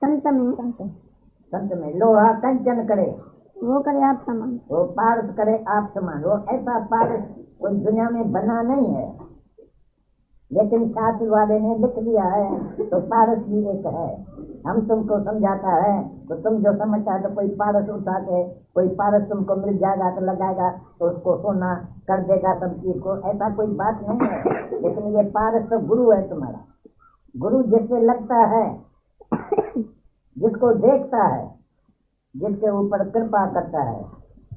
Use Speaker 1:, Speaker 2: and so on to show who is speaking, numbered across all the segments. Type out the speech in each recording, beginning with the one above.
Speaker 1: संत में
Speaker 2: संत में लोहा कंचन करे
Speaker 1: वो करे आप समान,
Speaker 2: वो पारस करे आप समान। वो ऐसा पारस कोई दुनिया में बना नहीं है, लेकिन शास्त्र वाले ने लिख दिया है तो पारस भी एक है। हम तुमको समझाता है तो तुम जो समझता है तो कोई पारस उठा के कोई पारस तुमको मिल जाएगा तो लगाएगा तो उसको सोना कर देगा सब चीज को, ऐसा कोई बात नहीं है। लेकिन ये पारस तो गुरु है तुम्हारा। गुरु जिससे लगता है, जिसको देखता है, जिसके ऊपर कृपा करता है,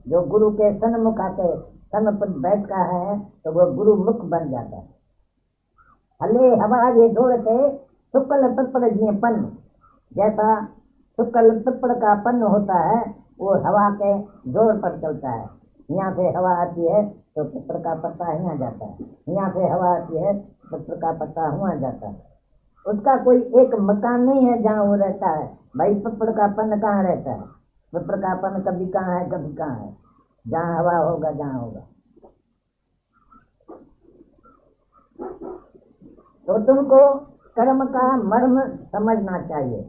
Speaker 2: जो गुरु के सन्मुख आके सन्मुख बैठता है तो वो गुरु मुख बन जाता है। हले हवा ये दौड़ते शुक्ल पिपड़ ये पन्न, जैसा शुक्ल पिपड़ का पन्न होता है वो हवा के जोर पर चलता है। यहाँ से हवा आती है तो पिपड़ का पत्ता यहाँ जाता है, यहाँ से हवा आती है पिपड़ का पत्ता वहाँ जाता है। उसका कोई एक मकान नहीं है जहाँ वो रहता है। भाई पिपड़ का पन्न कहाँ रहता है? पिपड़ का पन्न कभी कहाँ है कभी कहाँ है, जहाँ हवा होगा जहाँ होगा। तो तुमको कर्म का मर्म समझना चाहिए।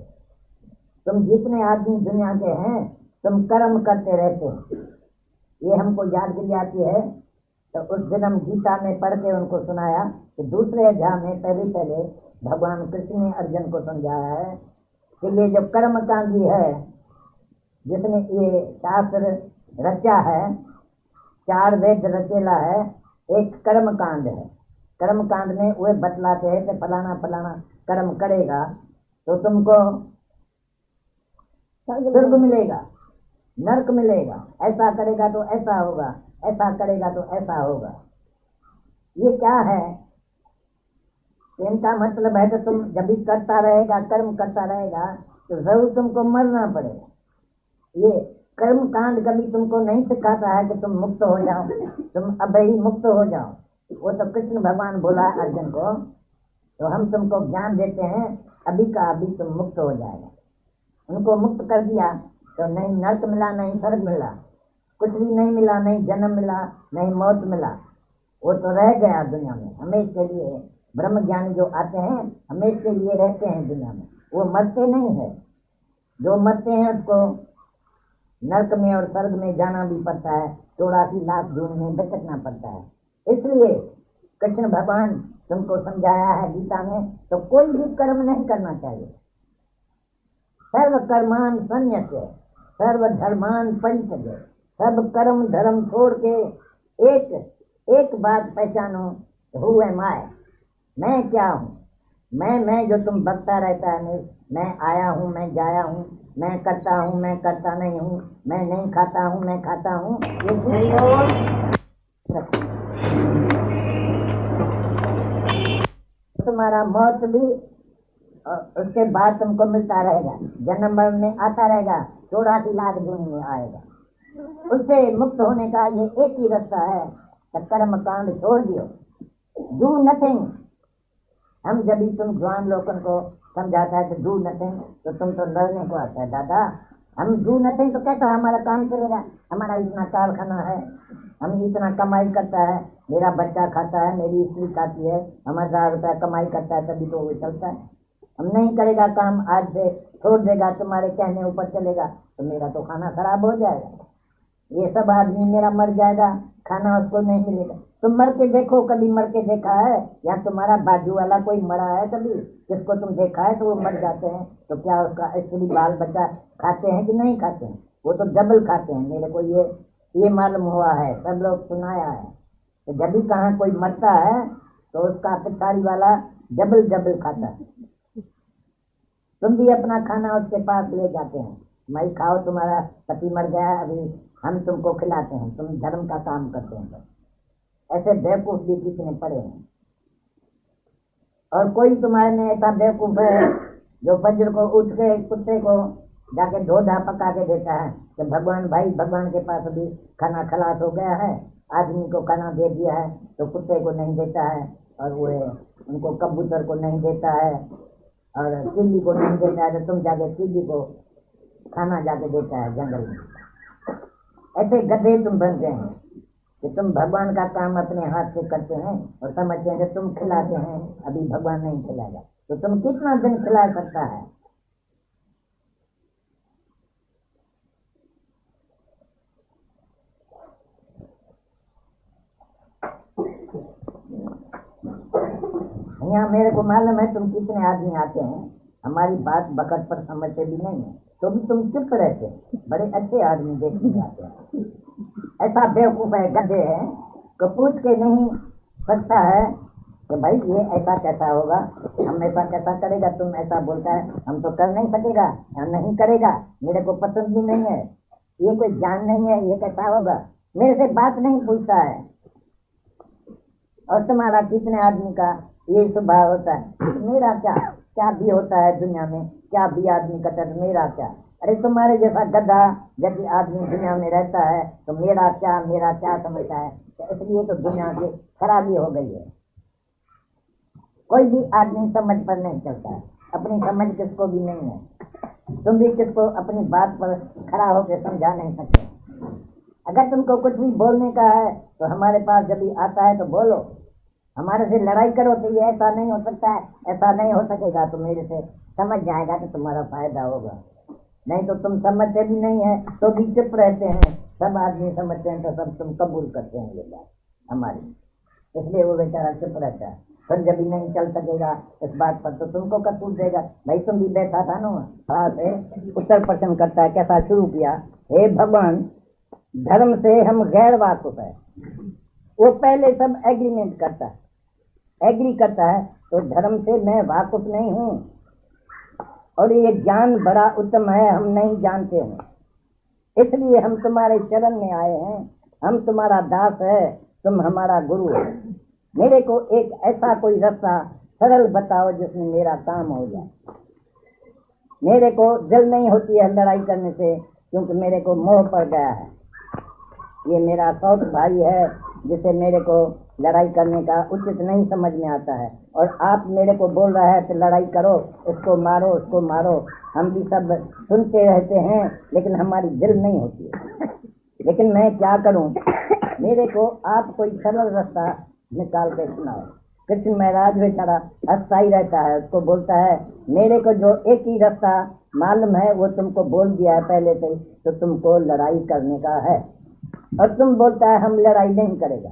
Speaker 2: तुम जितने आदमी दुनिया के हैं तुम कर्म करते रहते हो, ये हमको याद दिलाती है। तो उस दिन हम गीता में पढ़ के उनको सुनाया कि दूसरे अध्याय में पहले भगवान कृष्ण ने अर्जुन को समझाया है कि ये जो कर्म कांडी है, जिसने ये शास्त्र रचा है, 4 वेद रचेला है, एक कर्म कांड है। कर्म कांड में वे बतलाते हैं कि फलाना फलाना कर्म करेगा तो तुमको स्वर्ग मिलेगा, नरक मिलेगा, ऐसा करेगा तो ऐसा होगा, ऐसा करेगा तो ऐसा होगा। ये क्या है? इनका मतलब है कि तुम जब भी करता रहेगा, कर्म करता रहेगा तो जरूर तुमको मरना पड़ेगा। ये कर्म कांड कभी तुमको नहीं सिखाता है कि तुम मुक्त हो जाओ, तुम अब ही मुक्त हो जाओ। वो तो कृष्ण भगवान बोला अर्जुन को, तो हम तुमको ज्ञान देते हैं अभी का अभी तुम मुक्त हो जाएगा। उनको मुक्त कर दिया तो नहीं नरक मिला, नहीं स्वर्ग मिला, कुछ भी नहीं मिला, नहीं जन्म मिला, नहीं मौत मिला। वो तो रह गया दुनिया में हमेशा के लिए। ब्रह्म ज्ञानी जो आते हैं हमेशा के लिए रहते हैं दुनिया में, वो मरते नहीं है। जो मरते हैं उसको नरक में और स्वर्ग में जाना भी पड़ता है, 84 लाख जून में भटकना पड़ता है। इसलिए कृष्ण भगवान तुमको समझाया है गीता में, तो कोई भी कर्म नहीं करना चाहिए। सर्व कर्मान संन्यस्य सर्व धर्मान परित्यज्य, सब कर्म धर्म छोड़ के एक बात पहचानो, हु एम आई, मैं क्या हूँ। मैं जो तुम बकता रहता है, मैं आया हूँ, मैं जाया हूँ, मैं करता हूँ, मैं करता नहीं हूँ, मैं नहीं खाता हूँ, मैं खाता हूँ, तुम्हारा मौत भी उसके बाद तुमको मिलता रहेगा, जन्म मरण में आता रहेगा, 84 लाख जून में आएगा। उससे मुक्त होने का ये एक ही रास्ता है, तो कर्म कांड छोड़ दियो, डू नथिंग। हम जब भी तुम जवान लोगों को समझाता है कि डू नथिंग, तो तुम तो लड़ने को आता है। दादा हम डू नथिंग तो कैसा हमारा काम चलेगा? हमारा इतना कारखाना है, हम इतना कमाई करता है, मेरा बच्चा खाता है, मेरी स्त्री खाती है, हम 1000 रुपया कमाई करता है, तभी तो वो चलता है। हम नहीं करेगा काम, आज से छोड़ देगा, तुम्हारे कहने ऊपर चलेगा, तो मेरा तो खाना खराब हो जाएगा। ये सब आदमी मेरा मर जाएगा, खाना उसको नहीं मिलेगा। तुम मर के देखो, कभी मर के देखा है? या तुम्हारा बाजू वाला कोई मरा है कभी, जिसको तुम देखा है तो वो मर जाते हैं, तो क्या उसका स्त्री बाल बच्चा खाते हैं कि नहीं खाते हैं? वो तो डबल खाते हैं। मेरे को ये मालूम हुआ है, सब लोग सुनाया है। तो जब भी कहाँ कोई मरता है तो उसका पिटारी वाला डबल खाता है। तुम भी अपना खाना उसके पास ले जाते हैं, मैं खाओ, तुम्हारा पति मर गया, अभी हम तुमको खिलाते हैं, तुम धर्म का काम करते हैं। ऐसे बेवकूफ भी कितने पड़े हैं। और कोई तुम्हारे में ऐसा बेवकूफ है जो फजर को उठ के कुत्ते को जाके ढोढा पका के देता है कि भगवान भाई, भगवान के पास अभी खाना खलास हो गया है, आदमी को खाना दे दिया है, तो कुत्ते को नहीं देता है, और वो उनको कबूतर को नहीं देता है, और चिल्ली को नहीं देता है, तो तुम जाके चिल्ली को खाना जाके देता है जंगल में। ऐसे गधे तुम बन गए हैं कि तुम भगवान का काम अपने हाथ से करते हैं और समझते हैं कि तुम खिलाते हैं, अभी भगवान नहीं खिलाएगा। तो तुम कितना दिन खिला सकता है? यहाँ मेरे को मालूम है तुम कितने आदमी आते हैं, हमारी बात बकट पर समझते भी नहीं है, तो भी तुम चुप रहते हैं। बड़े अच्छे आदमी देखने जाते हैं। ऐसा बेवकूफ है, गधे है, तो पूछ के नहीं सकता है कि भाई ये ऐसा कैसा होगा, हम ऐसा कैसा करेगा, तुम ऐसा बोलता है, हम तो कर नहीं सकेगा या नहीं करेगा, मेरे को पसंद भी नहीं है, ये कोई ज्ञान नहीं है, ये कैसा होगा, मेरे से बात नहीं पूछता है। और तुम्हारा कितने आदमी का ये स्वभाव होता है, मेरा क्या क्या भी होता है दुनिया में, क्या भी आदमी का तर मेरा क्या। अरे तुम्हारे जैसा गधा यदि आदमी दुनिया में रहता है तो मेरा क्या समझता है, तो इसलिए तो दुनिया की खराबी हो गई है। कोई भी आदमी समझ पर नहीं चलता है, अपनी समझ किसको भी नहीं है। तुम भी किसको अपनी बात पर खड़ा होकर समझा नहीं सकते। अगर तुमको कुछ भी बोलने का है तो हमारे पास जब भी आता है तो बोलो, हमारे से लड़ाई करो तो ये ऐसा नहीं हो सकता है, ऐसा नहीं हो सकेगा, तो मेरे से समझ जाएगा तो तुम्हारा फायदा होगा। नहीं तो तुम समझते भी नहीं है तो भी चुप रहते हैं। सब आदमी समझते हैं तो सब तुम कबूल करते हैं ये बात हमारी, इसलिए वो बेचारा चुप रहता है। फिर जब भी नहीं चल सकेगा इस बात पर तो तुमको कसूर देगा। भाई तुम भी बैठा था ना वहाँ से उत्तर प्रश्न करता है, कैसा शुरू किया, हे भगवान धर्म से हम गैर वाकुफ है। वो पहले सब एग्रीमेंट करता है, एग्री करता है, तो धर्म से मैं वाकुफ नहीं हूँ और ये ज्ञान बड़ा उत्तम है, हम नहीं जानते हैं, इसलिए हम तुम्हारे चरण में आए हैं। हम तुम्हारा दास है, तुम हमारा गुरु है। मेरे को एक ऐसा कोई रास्ता सरल बताओ जिसमें मेरा काम हो जाए। मेरे को दिल नहीं होती है लड़ाई करने से, क्योंकि मेरे को मोह पड़ गया है। ये मेरा सौत भाई है जिसे मेरे को लड़ाई करने का उचित नहीं समझ में आता है, और आप मेरे को बोल रहा है कि लड़ाई करो, इसको मारो उसको मारो। हम भी सब सुनते रहते हैं लेकिन हमारी दिल नहीं होती है। लेकिन मैं क्या करूं, मेरे को आप कोई सरल रास्ता निकाल के सुनाओ। कृष्ण महाराज बेचारा हंसता ही रहता है, उसको बोलता है मेरे को जो एक ही रास्ता मालूम है वो तुमको बोल दिया है पहले से, तो तुमको लड़ाई करने का है, और तुम बोलता है हम लड़ाई नहीं करेगा।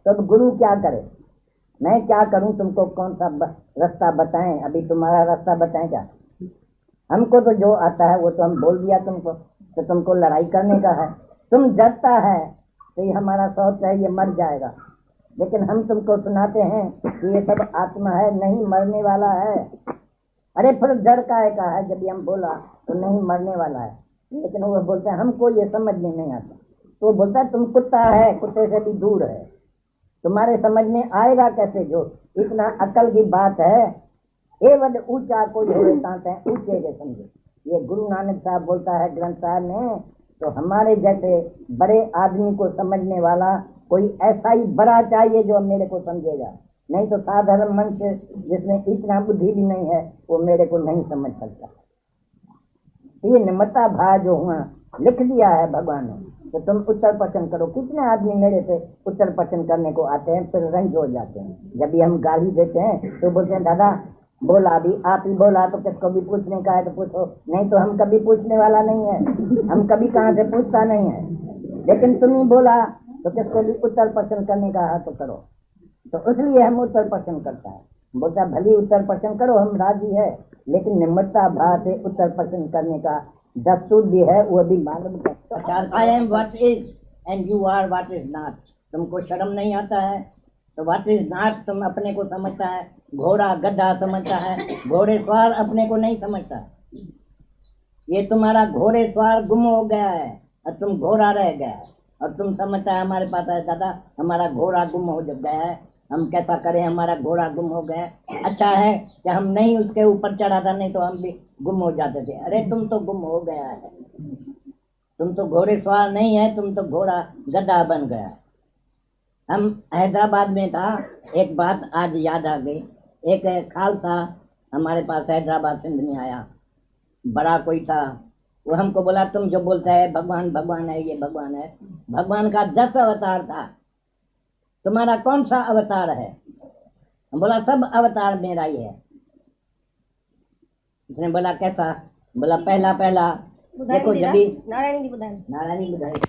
Speaker 2: तो अब गुरु क्या करे, मैं क्या करूं, तुमको कौन सा रास्ता बताएं, अभी तुम्हारा रास्ता बताएं क्या। हमको तो जो आता है वो तो हम बोल दिया तुमको, तो तुमको लड़ाई करने का है। तुम डरता है तो ये हमारा सोच है ये मर जाएगा, लेकिन हम तुमको सुनाते हैं कि ये सब आत्मा है, नहीं मरने वाला है। अरे फिर डर का है, जब हम बोला तो नहीं मरने वाला है, लेकिन वो बोलते हैं हमको ये समझ में नहीं आता। तो बोलता है तुम कुत्ता है, कुत्ते से भी दूर है, तुम्हारे समझ में आएगा कैसे, जो इतना अकल की बात है। ए वड ऊंचा कोई होए ताते ऊंचे के समझे, ये गुरु नानक साहब बोलता है ग्रंथ साहब में। तो हमारे जैसे बड़े आदमी को समझने वाला कोई ऐसा ही बड़ा चाहिए जो मेरे को समझेगा, नहीं तो साधारण मनुष्य जिसमें इतना बुद्धि भी नहीं है वो मेरे को नहीं समझ सकता। ये निमता भाव जो हुआ लिख दिया है भगवान ने, तो तुम उत्तर प्रश्न करो। कितने आदमी मेरे से उत्तर प्रश्न करने को आते हैं, फिर रंज हो जाते हैं। जब भी हम गाली देते हैं तो बोलते हैं दादा बोला, अभी आप ही बोला तो किसको भी पूछने का है तो पूछो, नहीं तो हम कभी पूछने वाला नहीं है, हम कभी कहाँ से पूछता नहीं है। लेकिन तुम ही बोला तो किसको भी उत्तर प्रश्न करने का है तो करो, तो इसलिए हम उत्तर प्रश्न करता है। बोलता भली उत्तर प्रश्न करो, हम राजी है, लेकिन निम्रता भाव से उत्तर प्रश्न करने का दस्तूर भी है, वो भी मालूम करता। I am what is and you are what is not. तुमको शर्म नहीं आता है तो व्हाट इज नॉट तुम अपने को समझता है, घोड़ा गधा समझता है, घोड़े सवार अपने को नहीं समझता। ये तुम्हारा घोड़े सवार गुम हो गया है और तुम घोड़ा रह गया है, और तुम समझता है हमारे पास है दादा हमारा घोड़ा गुम हो गया है, हम कैसा करें, हमारा घोड़ा गुम हो गया। अच्छा है कि हम नहीं उसके ऊपर चढ़ा था, नहीं तो हम भी गुम हो जाते थे। अरे तुम तो गुम हो गया है, तुम तो घोड़े सवार नहीं है, तुम तो घोड़ा गधा बन गया। हम हैदराबाद में था, एक बात आज याद आ गई। एक खालसा हमारे पास हैदराबाद सिंध में आया, बड़ा कोई था, वो हमको बोला तुम जो बोलता है भगवान भगवान है, ये भगवान है, भगवान का 10 अवतार था, तुम्हारा कौन सा अवतार है। हम बोला सब अवतार मेरा ही है। उसने बोला कैसा, बोला पहला देखो जब नारायणी बुधाई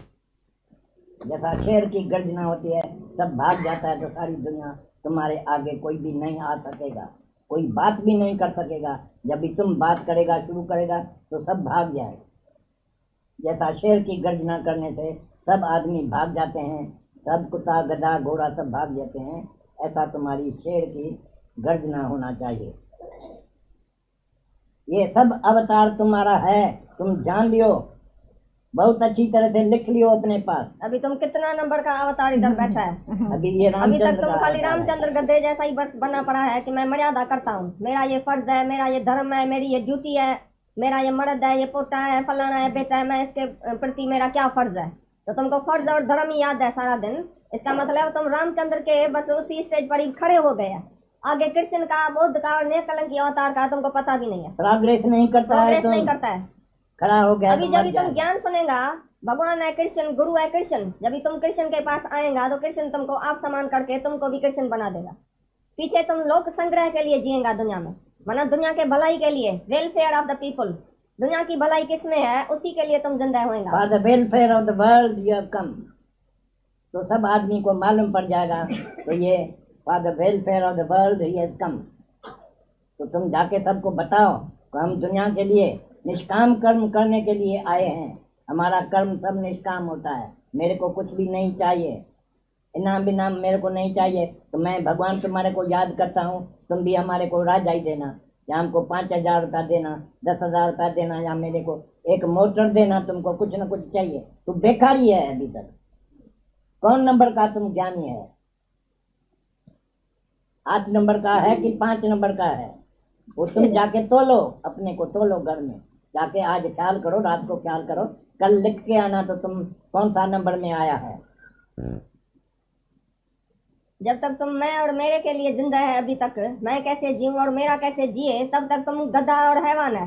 Speaker 2: जैसा शेर की गर्जना होती है सब भाग जाता है तो सारी दुनिया तुम्हारे आगे कोई भी नहीं आ सकेगा, कोई बात भी नहीं कर सकेगा। जब भी तुम बात करेगा शुरू करेगा तो सब भाग जाएगा। जैसा शेर की गर्जना करने से सब आदमी भाग जाते हैं, सब कुत्ता गधा घोड़ा सब भाग जाते हैं, ऐसा तुम्हारी शेर की गर्जना होना चाहिए। ये सब अवतार तुम्हारा है, तुम जान लियो, बहुत अच्छी तरह से लिख लियो अपने पास।
Speaker 3: अभी तुम कितना नंबर का अवतार इधर बैठा है?
Speaker 2: अभी ये
Speaker 3: अभी तक
Speaker 2: रामचंद्र
Speaker 3: तुम
Speaker 2: का
Speaker 3: खाली
Speaker 2: अवतार है।
Speaker 3: रामचंद्र गद्दे जैसा ही बस बना पड़ा है कि मैं मर्यादा करता हूँ, मेरा ये फर्ज है, मेरा ये धर्म है, मेरी ये ड्यूटी है, मेरा ये मर्द है, ये पोता है, फलाना है, बेटा है, मैं इसके प्रति मेरा क्या फर्ज है। तो तुमको फर्ज और धर्म ही याद है सारा दिन। इसका मतलब तुम रामचंद्र के बस उसी स्टेज पर ही खड़े हो गए। आगे कृष्ण का, बुद्ध का और नेकलंकी अवतार का तुमको पता भी नहीं है।
Speaker 2: प्रोग्रेस नहीं करता है,
Speaker 3: प्रोग्रेस
Speaker 2: तुम
Speaker 3: नहीं करता है।
Speaker 2: खड़ा हो गया
Speaker 3: अभी
Speaker 2: तो
Speaker 3: जब
Speaker 2: मर
Speaker 3: भी तुम
Speaker 2: जाएगा।
Speaker 3: ज्ञान सुनेगा, भगवान है कृष्ण, गुरु है कृष्ण, जब भी तुम कृष्ण के पास आएगा तो कृष्ण तुमको आप समान करके तुमको भी कृष्ण बना देगा। पीछे तुम लोक संग्रह के लिए जिएगा दुनिया में, मतलब दुनिया के भलाई के लिए, वेलफेयर ऑफ द पीपल। दुनिया की भलाई किसमें है, उसी के लिए तुम जिंदा होएगा।
Speaker 2: For the welfare of the world you have come, तो सब आदमी को मालूम पड़ जाएगा। तो ये for the welfare of the world he has come, तो तुम जाके सबको बताओ कि हम दुनिया के लिए निष्काम कर्म करने के लिए आए हैं, हमारा कर्म सब निष्काम होता है, मेरे को कुछ भी नहीं चाहिए, इनाम बिनाम मेरे को नहीं चाहिए। तो मैं भगवान तुम्हारे को याद करता हूँ, तुम भी हमारे को राजाई देना, या हमको 5,000 रुपया देना, 10,000 रुपया देना, या मेरे को एक मोटर देना, तुमको कुछ न कुछ चाहिए। तो बेकारी है अभी तक। कौन नंबर का तुम ज्ञानी है? 8 नंबर का है कि 5 नंबर का है? वो तुम जाके तोलो, अपने को तोलो घर में जाके। आज ख्याल करो, रात को ख्याल करो, कल लिख के आना तो तुम कौन सा नंबर में आया है।
Speaker 3: जब तक तुम मैं और मेरे के लिए जिंदा है, अभी तक मैं कैसे जीऊं और मेरा कैसे जिए, तब तक तुम गधा और हैवान है।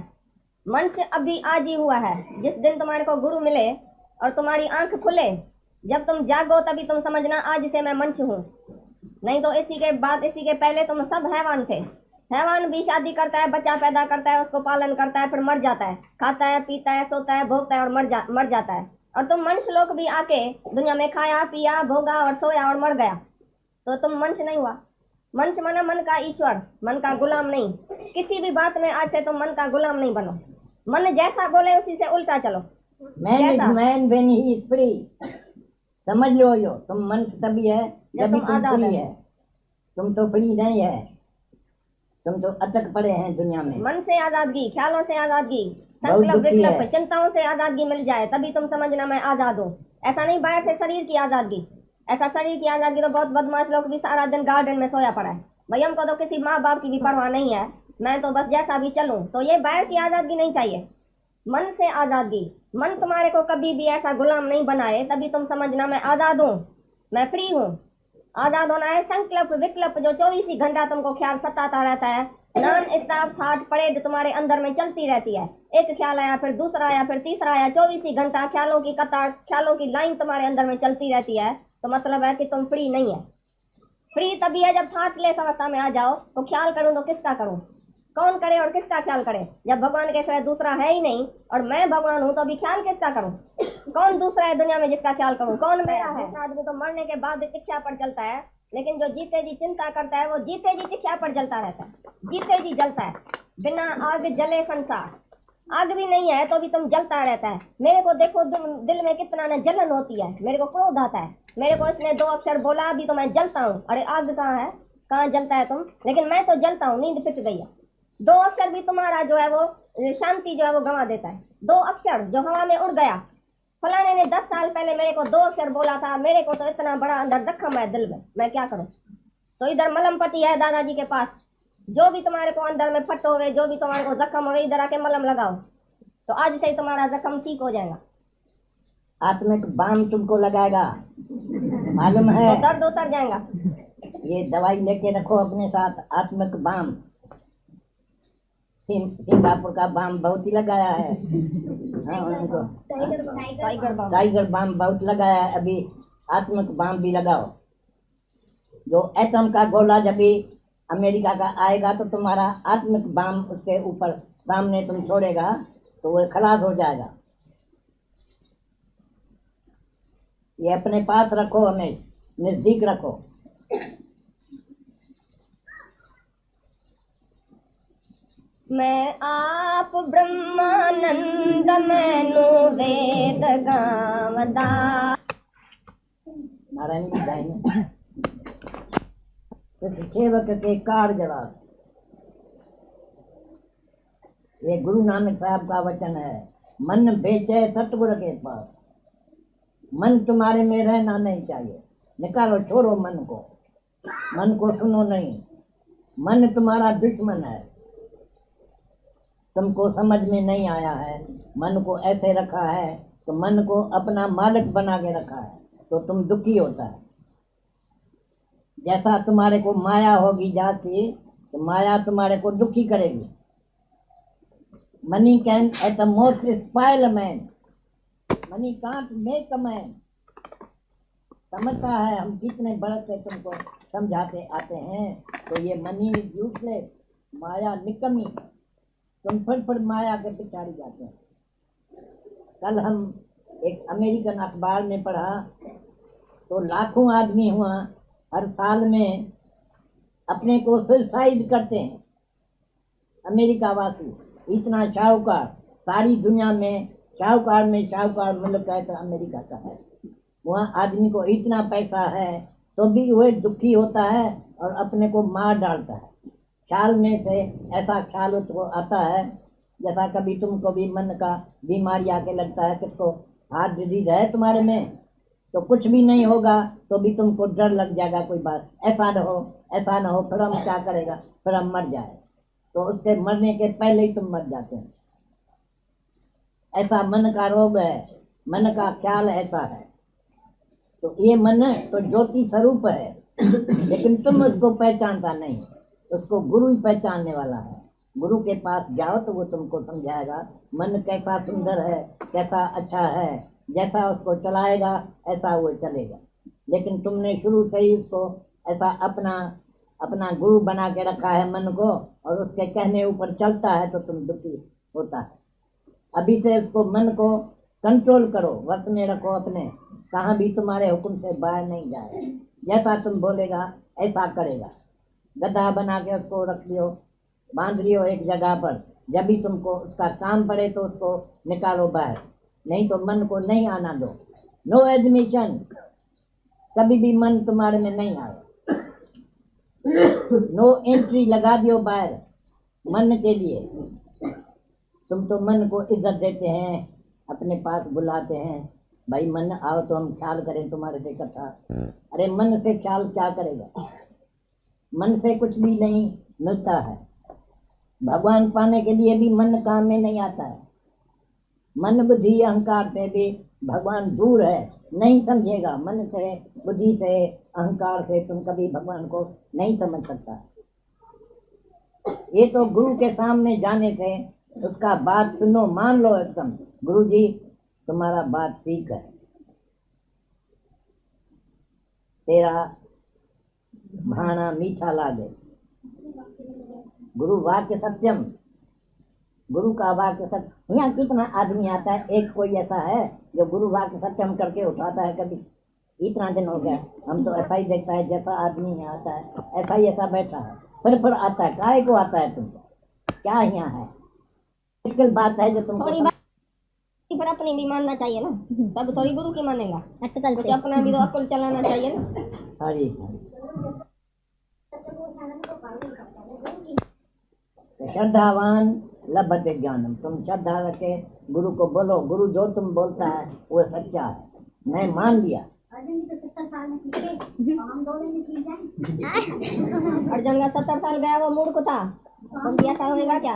Speaker 3: मनुष्य अभी आज ही हुआ है। जिस दिन तुम्हारे को गुरु मिले और तुम्हारी आंख खुले, जब तुम जागो तभी तुम समझना आज से मैं मनुष्य हूँ। नहीं तो इसी के बाद, इसी के पहले तुम सब हैवान थे। हैवान भी शादी करता है, बच्चा पैदा करता है, उसको पालन करता है, फिर मर जाता है, खाता है, पीता है, सोता है, भोगता है और मर जाता है। और तुम मनुष्य लोग भी आके दुनिया में खाया, पिया, भोगा और सोया और मर गया, तो तुम मनुष्य नहीं हुआ। मनुष्य माना मन का ईश्वर, मन का गुलाम नहीं। किसी भी बात में आज से तुम मन का गुलाम नहीं बनो। मन जैसा बोले उसी से उल्टा चलो।
Speaker 2: Man is man when he is free. समझ लो यो, तुम मनुष्य तभी है जब तुम
Speaker 3: आजाद
Speaker 2: फ्री है। तुम तो फ्री नहीं है, तुम तो अटक पड़े हैं दुनिया में।
Speaker 3: मन से आजादगी, ख्यालों से आजादगी,
Speaker 2: बहुत
Speaker 3: संकल्प
Speaker 2: दुखी
Speaker 3: विकल्प,
Speaker 2: है।
Speaker 3: चिंताओं से आजादगी मिल जाए तभी तुम समझना मैं आजाद हूँ। ऐसा नहीं बाहर से शरीर की आजादगी। ऐसा शरीर की आजादगी तो बहुत बदमाश लोग भी सारा दिन गार्डन में सोया पड़ा है। भाई हमको तो किसी माँ बाप की भी परवाह नहीं है, मैं तो बस जैसा भी चलूं। तो ये बाहर की आजादगी नहीं चाहिए, मन से आजादगी। मन तुम्हारे को कभी भी ऐसा गुलाम नहीं बनाए तभी तुम समझना मैं आजाद हूँ, मैं फ्री हूँ। आजाद होना है संकल्प विकल्प, जो 24 ही घंटा तुमको ख्याल सताता रहता है। नॉन स्टॉप थॉट परेड तुम्हारे अंदर में चलती रहती है। एक ख्याल आया, फिर दूसरा आया, फिर तीसरा आया, 24 ही घंटा ख्यालों की कतार, ख्यालों की लाइन तुम्हारे अंदर में चलती रहती है। तो मतलब है कि तुम फ्री नहीं है। फ्री तभी है जब थॉटलेस अवस्था में आ जाओ। तो ख्याल करूं तो किसका करूं, कौन करे और किसका ख्याल करे? जब भगवान के सिवाय दूसरा है ही नहीं और मैं भगवान हूं, तो अभी ख्याल किसका करूं? कौन दूसरा है दुनिया में जिसका ख्याल करूं? कौन मेरा है? आदमी तो मरने के बाद शिक्षा पर चलता है, लेकिन जो जीते जी चिंता करता है वो जीते जी शिक्षा पर जलता रहता है, जीते जी जलता है। बिना आग जले संसार। आग भी नहीं है तो भी तुम जलता रहता है। मेरे को देखो, दिल में कितना न जलन होती है, मेरे को क्रोध आता है। मेरे को इसने 2 अक्षर बोला, अभी तो मैं जलता हूँ। अरे आग कहाँ है, कहाँ जलता है तुम? लेकिन मैं तो जलता हूँ, नींद फिट गई है। 2 अक्षर भी तुम्हारा जो है वो शांति जो है वो गंवा देता है। 2 अक्षर जो हवा में उड़ गया। फलाने ने 10 साल पहले मेरे को 2 अक्षर बोला था, मेरे को तो इतना बड़ा अंदर जख्म है दिल में, मैं क्या करूं? तो इधर मलम पट्टी है दादाजी के पास। जो भी तुम्हारे को अंदर में फट होवे, जो भी तुम्हारे को जख्म होवे, इधर आके मलम लगाओ, तो आज से तुम्हारा जख्म ठीक हो जाएगा।
Speaker 2: आत्मिक बाम तुमको लगाएगा, मालूम है?
Speaker 3: तो दर्द उतर जाएगा।
Speaker 2: ये दवाई लेके रखो अपने साथ, आत्मिक बाम। सिंगापुर का बाम बहुत ही लगाया है। हाँ, उनको टाइगर बाम बहुत लगाया है। अभी आत्मिक बाम भी लगाओ। जो एटम का गोला जब भी अमेरिका का आएगा तो तुम्हारा आत्मिक बाम उसके ऊपर सामने तुम छोड़ेगा तो वो खलास हो जाएगा। ये अपने पास रखो, हमें नजदीक रखो।
Speaker 3: मैं आप ब्रह्मानंद मैनू वेद गावदा।
Speaker 2: नारायण की गायन इस सेवक के कार जवाब। ये गुरु नानक साहब का वचन है। मन बेचे सतगुरु के पास। मन तुम्हारे में रहना नहीं चाहिए। निकालो, छोड़ो मन को। मन को सुनो नहीं। मन तुम्हारा दुश्मन है। तुमको समझ में नहीं आया है। मन को ऐसे रखा है तो मन को अपना मालिक बना के रखा है तो तुम दुखी होता है। जैसा तुम्हारे को माया होगी जाती तो माया तुम्हारे को दुखी करेगी। Money can at the most स्पाइल man, money can't make a man. समझता है हम कितने बड़े से तुमको समझाते आते हैं तो ये मनी यूजलेस, माया निकमी। तुम फिर माया के पिछाड़ी जाते हैं। कल हम एक अमेरिकन अखबार में पढ़ा तो लाखों आदमी हुआ हर साल में अपने को सुसाइड करते हैं। अमेरिका वासी इतना शाहूकार, सारी दुनिया में शाहूकार मुल्क है तो अमेरिका का है। वहाँ आदमी को इतना पैसा है तो भी वह दुखी होता है और अपने को मार डालता है। ख्याल में से ऐसा ख्याल उसको आता है जैसा कभी तुमको भी मन का बीमारी आके लगता है। किसको हार्ट डिजीज है तुम्हारे में तो कुछ भी नहीं होगा तो भी तुमको डर लग जाएगा कोई बात, ऐसा न हो फिर हम क्या करेगा, फिर हम मर जाए। तो उसके मरने के पहले ही तुम मर जाते हैं। ऐसा मन का रोग है, मन का ख्याल ऐसा है। तो ये मन तो ज्योति स्वरूप है लेकिन तुम उसको पहचानता नहीं। उसको गुरु ही पहचानने वाला है। गुरु के पास जाओ तो वो तुमको समझाएगा मन कैसा सुंदर है, कैसा अच्छा है। जैसा उसको चलाएगा ऐसा वो चलेगा। लेकिन तुमने शुरू से ही उसको ऐसा अपना गुरु बना के रखा है मन को और उसके कहने ऊपर चलता है तो तुम दुखी होता है। अभी से उसको मन को कंट्रोल करो, वश में रखो अपने। कहाँ भी तुम्हारे हुक्म से बाहर नहीं जाए। जैसा तुम बोलेगा ऐसा करेगा। गधा बना के उसको रख लियो, बांध लियो एक जगह पर। जब भी तुमको उसका काम पड़े तो उसको निकालो बाहर, नहीं तो मन को नहीं आना दो। नो एडमिशन, कभी भी मन तुम्हारे में नहीं आए। नो एंट्री लगा दियो बाहर मन के लिए। तुम तो मन को इज्जत देते हैं, अपने पास बुलाते हैं, भाई मन आओ तो हम ख्याल करें तुम्हारे से कथा। अरे मन से ख्याल क्या करेगा? मन से कुछ भी नहीं मिलता है। भगवान पाने के लिए भी मन काम में नहीं आता है। मन बुद्धि अहंकार से भी भगवान दूर है, नहीं समझेगा। मन से बुद्धि से अहंकार से तुम कभी भगवान को नहीं समझ सकता। ये तो गुरु के सामने जाने से उसका बात सुनो, मान लो एकदम, गुरु जी तुम्हारा बात ठीक है, तेरा भाना मीठा लागे। गुरु वाक्य सत्यम, गुरु का वाक्य सत्य। यहाँ कितना आदमी आता है, एक कोई ऐसा है जो गुरु वाक्य सत्यम करके उठाता है? कभी इतना दिन हो गया हम तो ऐसा ही देखता है, जैसा आदमी यहाँ आता है ऐसा ही ऐसा बैठा है, फिर आता है। काहे को आता है तुमको? क्या यहाँ है? मुश्किल बात है जो तुमको
Speaker 3: फिर अपनी भी मानना चाहिए ना। सब थोड़ी गुरु की मानेगा, कुछ अपना भी तो अक्ल चलाना चाहिए ना।
Speaker 2: हरी श्रद्धावान लभते ज्ञानम। तुम श्रद्धा रखे गुरु को बोलो, गुरु जो तुम बोलता है वो सच्चा है, मैं मान लिया।
Speaker 3: अर्जुन का 70 साल गया, वो मूर्ख था। तुम भी ऐसा होएगा क्या?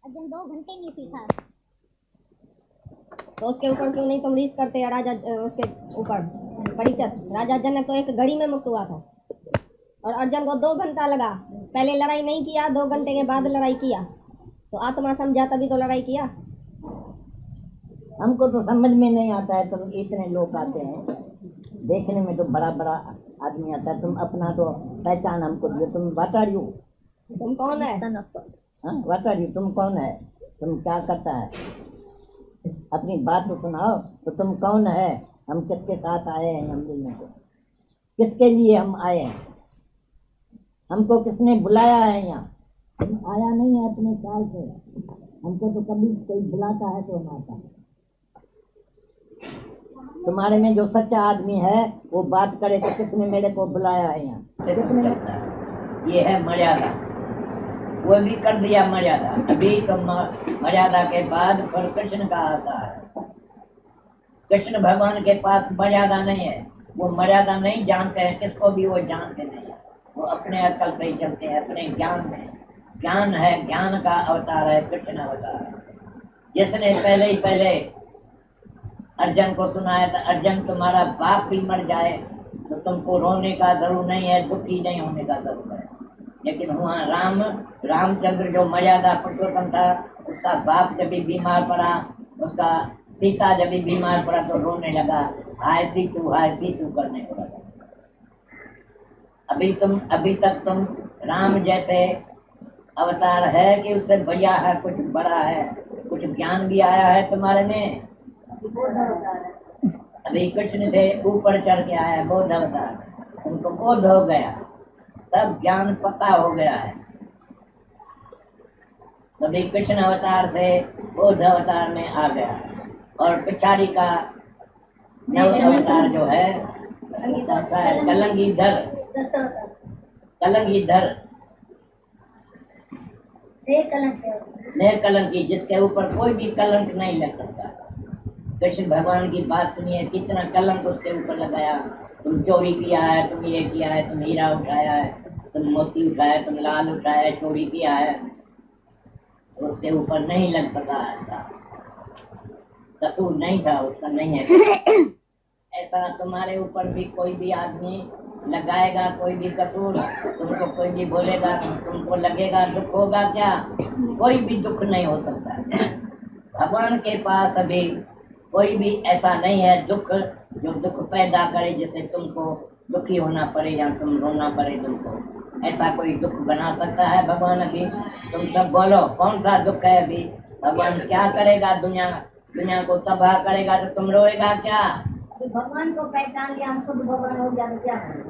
Speaker 1: अर्जुन 2 घंटे नहीं सीखा
Speaker 3: तो उसके ऊपर क्यों नहीं तुम रीस करते? राजा उसके ऊपर परीक्षित राजा जनक तो एक घड़ी में मुक्त हुआ था और अर्जुन को 2 घंटा लगा। पहले लड़ाई नहीं किया, 2 घंटे के बाद लड़ाई किया। तो आत्मा समझा तभी तो लड़ाई किया।
Speaker 2: हमको तो समझ में नहीं आता है। तुम इतने लोग आते हैं, देखने में तो बड़ा बड़ा आदमी आता है। तुम अपना तो पहचान हमको दियो। तुम व्हाट आर यू?
Speaker 3: तुम कौन है?
Speaker 2: What are you? तुम कौन है? तुम क्या करता है? अपनी बात तो सुनाओ। तो तुम कौन है? हम किसके साथ आए हैं? हम मिलने को किसके लिए हम आए हैं? हमको किसने बुलाया है यहाँ? आया नहीं है अपने ख्याल से, हमको तो कभी कोई बुलाता है तो हम आता है। तुम्हारे में जो सच्चा आदमी है वो बात करे तो किसने मेरे को बुलाया है यहाँ, किसने?
Speaker 4: ये है मर्यादा, वो भी कर दिया मर्यादा। अभी तो मर्यादा के बाद फिर कृष्ण का आता है। कृष्ण भगवान के पास मर्यादा नहीं है, वो मर्यादा नहीं जानते हैं, किसको भी वो जानते नहीं है। वो अपने अक्ल से ही चलते हैं, अपने ज्ञान में। ज्ञान है, ज्ञान का अवतार है कृष्ण अवतार। जिसने पहले ही पहले अर्जुन को सुनाया था, अर्जुन तुम्हारा बाप भी मर जाए तो तुमको रोने का जरूर नहीं है, दुखी नहीं होने का जरूर है। लेकिन हुआ रामचंद्र जो मर्यादा पुरुषोत्तम था, उसका बाप जब भी बीमार पड़ा, उसका सीता जब भी बीमार पड़ा तो रोने लगा, हाय सीतू करने को लगा। अभी तक तुम राम जैसे अवतार है कि उससे बढ़िया है, कुछ बड़ा है, कुछ ज्ञान भी आया है तुम्हारे में। अभी कृष्ण से ऊपर चढ़ के आया बोध अवतार, तुमको बोध हो गया, सब ज्ञान पता हो गया है। अभी कृष्ण अवतार से बोध अवतार में आ गया। और पिछाड़ी का नव अवतार जो है कलंगीधर कलंकी, जिसके ऊपर कोई भी कलंक नहीं लग सकता। कृष्ण भगवान की बात सुनिए, कितना कलंक उसके ऊपर लगाया। तुम चोरी किया है, तुम ये किया है, तुम हीरा उठाया है, तुम मोती उठाया, तुम लाल उठाया, चोरी किया है, तो उसके ऊपर नहीं लग सका। ऐसा कसूर नहीं था उसका, नहीं है। ऐसा तुम्हारे ऊपर भी कोई भी आदमी लगाएगा कोई भी कसूर, तुमको कोई भी बोलेगा, तुमको लगेगा दुख होगा क्या? कोई भी दुख नहीं हो सकता। भगवान के पास अभी कोई भी ऐसा नहीं है दुख जो दुख पैदा करे, जिससे तुमको दुखी होना पड़े या तुम रोना पड़े तुमको। ऐसा कोई दुख बना सकता है भगवान? अभी तुम सब बोलो कौन सा दुख है? अभी भगवान क्या करेगा? दुनिया को तबाह करेगा तो तुम रोएगा क्या?
Speaker 3: भगवान को पहचान लिया, हम खुद भगवान हो गया तो क्या करें?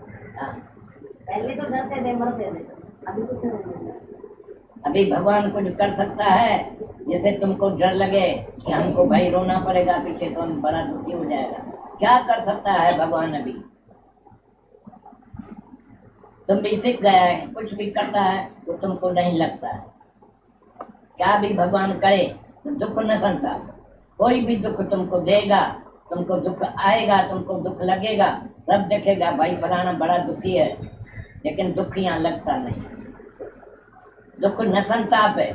Speaker 3: पहले तो डरते थे, मरते थे, अभी कुछ नहीं।
Speaker 4: अभी भगवान कुछ कर सकता है जैसे तुमको डर लगे कि हमको भाई रोना पड़ेगा पीछे, तो हम बड़ा दुखी हो जाएगा? क्या कर सकता है भगवान? अभी तुम भी सीख गया है, कुछ भी करता है तो तुमको नहीं लगता है। क्या भी भगवान करे तो दुख न संता। कोई भी दुख तुमको देगा, तुमको दुख आएगा, तुमको दुख लगेगा, सब देखेगा भाई फलाना बड़ा दुखी है, लेकिन दुख यहाँ लगता नहीं। दुख न संताप है।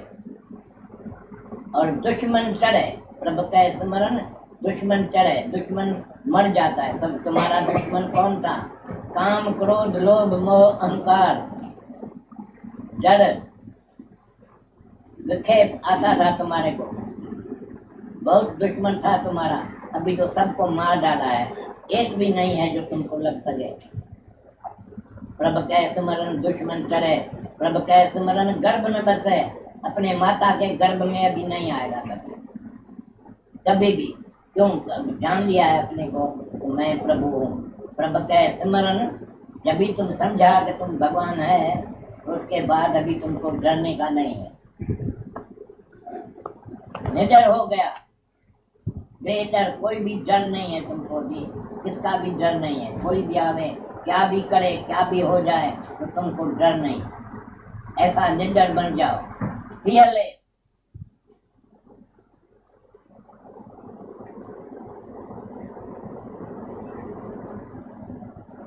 Speaker 4: और दुश्मन चढ़े प्रभु का स्मरण, दुश्मन चढ़े, दुश्मन मर जाता है। सब तुम्हारा दुश्मन कौन था? काम, क्रोध, लोभ, मोह, अहंकार, जड़, विक्षेप आता था तुम्हारे को। बहुत दुश्मन था तुम्हारा। अभी तो सबको मार डाला है, एक भी नहीं है जो तुमको लग सके। प्रभु का स्मरण, दुश्मन चढ़े, प्रभु का स्मरण, गर्भ न बसे। अपने माता के गर्भ में अभी नहीं आएगा कभी भी। क्यों? जान लिया है अपने को तो मैं प्रभु हूँ। प्रभु का स्मरण, जब भी तुम समझा कि तुम भगवान है, तो उसके बाद अभी तुमको डरने का नहीं है। निडर हो गया, बेडर, कोई भी डर नहीं है तुमको भी, किसका भी डर नहीं है। कोई भी आवे, क्या भी करे, क्या भी हो जाए, तो तुमको डर नहीं। ऐसा निडर बन जाओ, फियरलेस।